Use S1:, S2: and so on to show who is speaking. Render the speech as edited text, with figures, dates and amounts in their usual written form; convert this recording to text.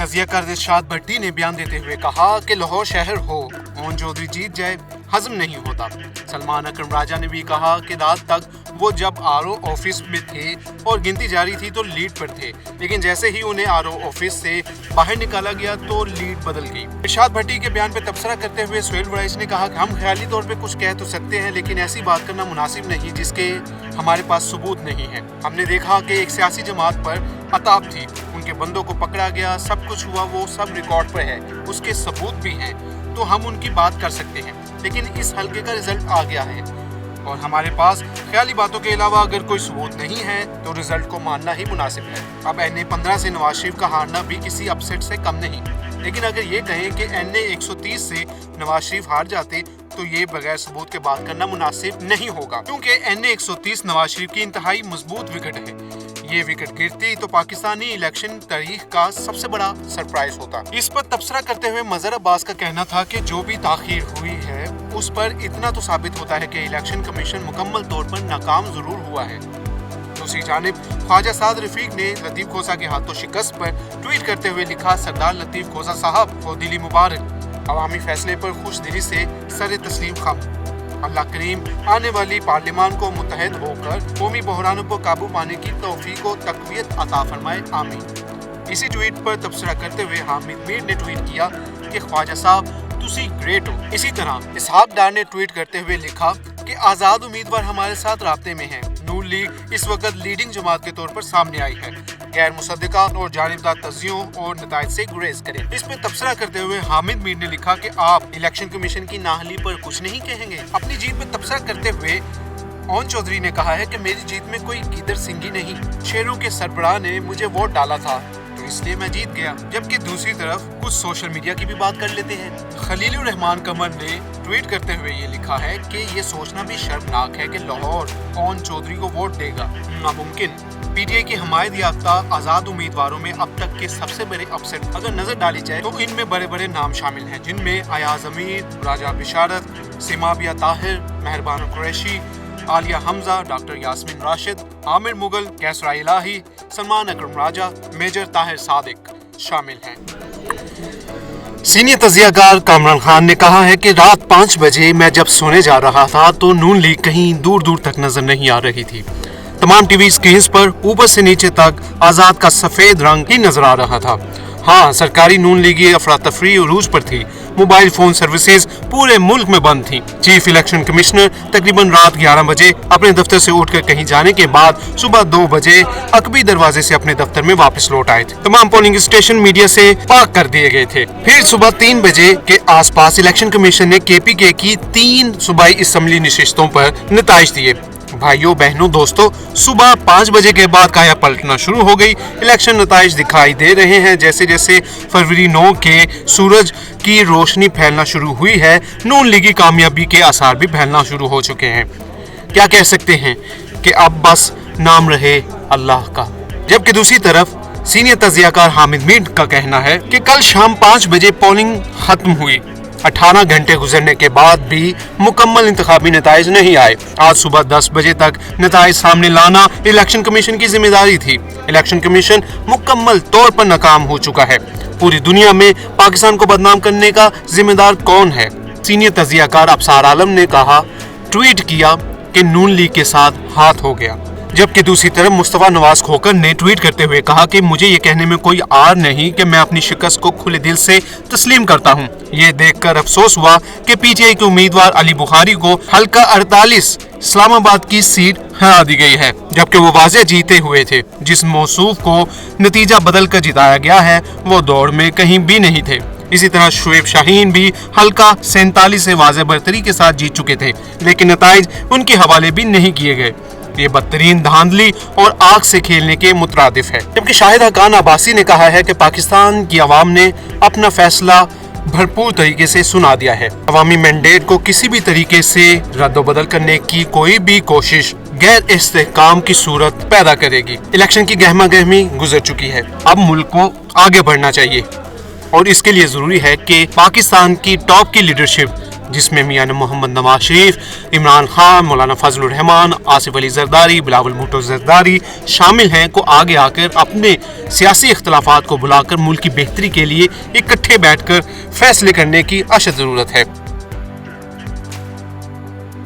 S1: तजिया कार इरशाद भट्टी ने बयान देते हुए कहा कि लाहौर शहर हो, ओन चौधरी जीत जाए, हजम नहीं होता। सलमान अकरम राजा ने भी कहा कि रात तक वो जब आरओ ऑफिस में थे और गिनती जारी थी तो लीड पर थे, लेकिन जैसे ही उन्हें आरओ ऑफिस से बाहर निकाला गया तो लीड बदल गई। इरशाद भट्टी के बयान पर तबसरा करते हुए सुहेल वरैश ने कहा कि हम ख्याली तौर पे कुछ कह तो सकते हैं, लेकिन ऐसी बात करना मुनासिब नहीं जिसके हमारे पास सबूत नहीं है। हमने देखा कि एक सियासी जमात पर अताब थी, उनके बंदों को पकड़ा गया, सब कुछ हुआ, वो सब रिकॉर्ड पर है, उसके सबूत भी हैं, तो हम उनकी बात कर सकते हैं। लेकिन इस हल्के का रिजल्ट आ गया है और हमारे पास ख्याली बातों के अलावा अगर कोई सबूत नहीं है तो रिजल्ट को मानना ही मुनासिब है। अब NA-15 से नवाज शरीफ का हारना भी किसी अपसेट से कम नहीं, लेकिन अगर ये कहें कि NA-130 से नवाज शरीफ हार जाते तो ये बगैर सबूत के बात करना मुनासिब नहीं होगा, क्योंकि NA-130 नवाज शरीफ की इंतहाई मजबूत विकेट है। ये विकेट गिरती तो पाकिस्तानी इलेक्शन तारीख का सबसे बड़ा सरप्राइज होता। इस पर तबसरा करते हुए मजहर अब्बास का कहना था कि जो भी ताखीर हुई है उस पर इतना तो साबित होता है कि इलेक्शन कमीशन मुकम्मल तौर पर नाकाम जरूर हुआ है। दूसरी जानिब ख्वाजा साद रफीक ने लतीफ खोसा के हाथों शिकस्त पर ट्वीट करते हुए लिखा, सरदार लतीफ खोसा साहब को दिली मुबारक, अवामी फैसले पर खुश दिली से सर तस्लीम खम। अल्लाह करीम आने वाली पार्लियामान को मुत्तहद होकर कौमी बहरानों को काबू पाने की तौफीक व तक़वियत अता फरमाए, आमीन। इसी ट्वीट पर तबसरा करते हुए हामिद मीर ने ट्वीट किया कि ख्वाजा साहब तुसी ग्रेट हो। इसी तरह इसहाक डार ने ट्वीट करते हुए लिखा कि आज़ाद उम्मीदवार हमारे साथ राब्ते में हैं। नून लीग इस वक्त लीडिंग जमात के तौर पर सामने आई है, गैर मुसद्दिका और जानिबदार तज़ियों और नताइज से गुरेज करें। इस पर तबसरा करते हुए हामिद मीर ने लिखा कि आप इलेक्शन कमीशन की नाअहली पर कुछ नहीं कहेंगे। अपनी जीत पर तबसरा करते हुए ओन चौधरी ने कहा है कि मेरी जीत में कोई गीदर सिंगी नहीं, शेरों के सरबराह ने मुझे वोट डाला था तो इसलिए मैं जीत गया। जबकि दूसरी तरफ कुछ सोशल मीडिया की भी बात कर लेते हैं। खलीलुर रहमान कमर ने ट्वीट करते हुए ये लिखा है कि ये सोचना भी शर्मनाक है कि लाहौर ओन चौधरी को वोट देगा, नामुमकिन। PTI की हमायत याफ्ता आज़ाद उम्मीदवारों में अब तक के सबसे बड़े अपसेट अगर नजर डाली जाए तो इनमें बड़े बड़े नाम शामिल हैं, जिनमें अयाज अमीर, राजा बिशारत, सिमाबिया ताहिर, मेहरबान कुरैशी, आलिया हमजा, डॉक्टर यास्मीन राशिद, आमिर मुगल, कैसरा इलाही, सलमान अकरम राजा, मेजर ताहिर सादिक शामिल हैं। सीनियर तजियाकार कामरान खान ने कहा है कि रात 5 बजे मैं जब सोने जा रहा था तो नून लीग कहीं दूर दूर तक नजर नहीं आ रही थी। तमाम टीवी स्क्रीन्स पर ऊपर से नीचे तक आज़ाद का सफ़ेद रंग ही नजर आ रहा था। हाँ, सरकारी नून लीगी अफरा तफरी उरूज पर थी। मोबाइल फोन सर्विसेज पूरे मुल्क में बंद थी। चीफ इलेक्शन कमिश्नर तकरीबन रात 11 बजे अपने दफ्तर से उठकर कहीं जाने के बाद सुबह 2 बजे अकबी दरवाजे से अपने दफ्तर में वापस लौट आए थे। तमाम पोलिंग स्टेशन मीडिया से पाक कर दिए गए थे। फिर सुबह 3 बजे के आसपास इलेक्शन कमीशन ने KPK की 3 सूबाई असम्बली नशिस्तों पर नताइज दिए। भाइयों बहनों दोस्तों, सुबह 5 बजे के बाद काया पलटना शुरू हो गई। इलेक्शन नताइज दिखाई दे रहे हैं। जैसे जैसे फरवरी 9 के सूरज की रोशनी फैलना शुरू हुई है, नून लीगी कामयाबी के आसार भी फैलना शुरू हो चुके हैं। क्या कह सकते हैं कि अब बस नाम रहे अल्लाह का। जबकि दूसरी तरफ सीनियर तजियाकार हामिद मीर का कहना है कि कल शाम 5 बजे पोलिंग खत्म हुई। 18 घंटे गुजरने के बाद भी मुकम्मल इंतखाबी नताइज नहीं आए। आज सुबह 10 बजे तक नताइज सामने लाना इलेक्शन कमीशन की जिम्मेदारी थी। इलेक्शन कमीशन मुकम्मल तौर पर नाकाम हो चुका है। पूरी दुनिया में पाकिस्तान को बदनाम करने का जिम्मेदार कौन है? सीनियर तजियाकार अफसार आलम ने कहा, ट्वीट किया कि नून लीग के साथ हाथ हो गया। जबकि दूसरी तरफ मुस्तफा नवाज खोकर ने ट्वीट करते हुए कहा कि मुझे ये कहने में कोई आर नहीं कि मैं अपनी शिकस्त को खुले दिल से तस्लीम करता हूँ। ये देखकर अफसोस हुआ कि PTI के उम्मीदवार अली बुखारी को हल्का 48 इस्लामाबाद की सीट हरा दी गई है, जबकि वो वाज़ेह जीते हुए थे। जिस मौसूफ को नतीजा बदल कर जिताया गया है वो दौड़ में कहीं भी नहीं थे। इसी तरह शुएब शाहीन भी हल्का 47 से वाज़ेह बरतरी के साथ जीत चुके थे, लेकिन नताइज उनके हवाले भी नहीं किए गए। ये बदतरीन धांधली और आग से खेलने के मुतरादिफ है। जबकि शाहिद हक्कान अब्बासी ने कहा है कि पाकिस्तान की आवाम ने अपना फैसला भरपूर तरीके से सुना दिया है। अवामी मैंडेट को किसी भी तरीके से रद्द-ओ-बदल करने की कोई भी कोशिश गैर इस्तेहकाम की सूरत पैदा करेगी। इलेक्शन की गहमा गहमी गुजर चुकी है, अब मुल्क को आगे बढ़ना चाहिए और इसके लिए जरूरी है कि पाकिस्तान की टॉप की लीडरशिप جس میں میاں محمد نواز شریف، عمران خان، مولانا فضل الرحمان، آصف علی زرداری، بلاول بھٹو زرداری شامل ہیں، کو آگے آ کر اپنے سیاسی اختلافات کو بلا کر ملک کی بہتری کے لیے اکٹھے بیٹھ کر فیصلے کرنے کی اشد ضرورت ہے۔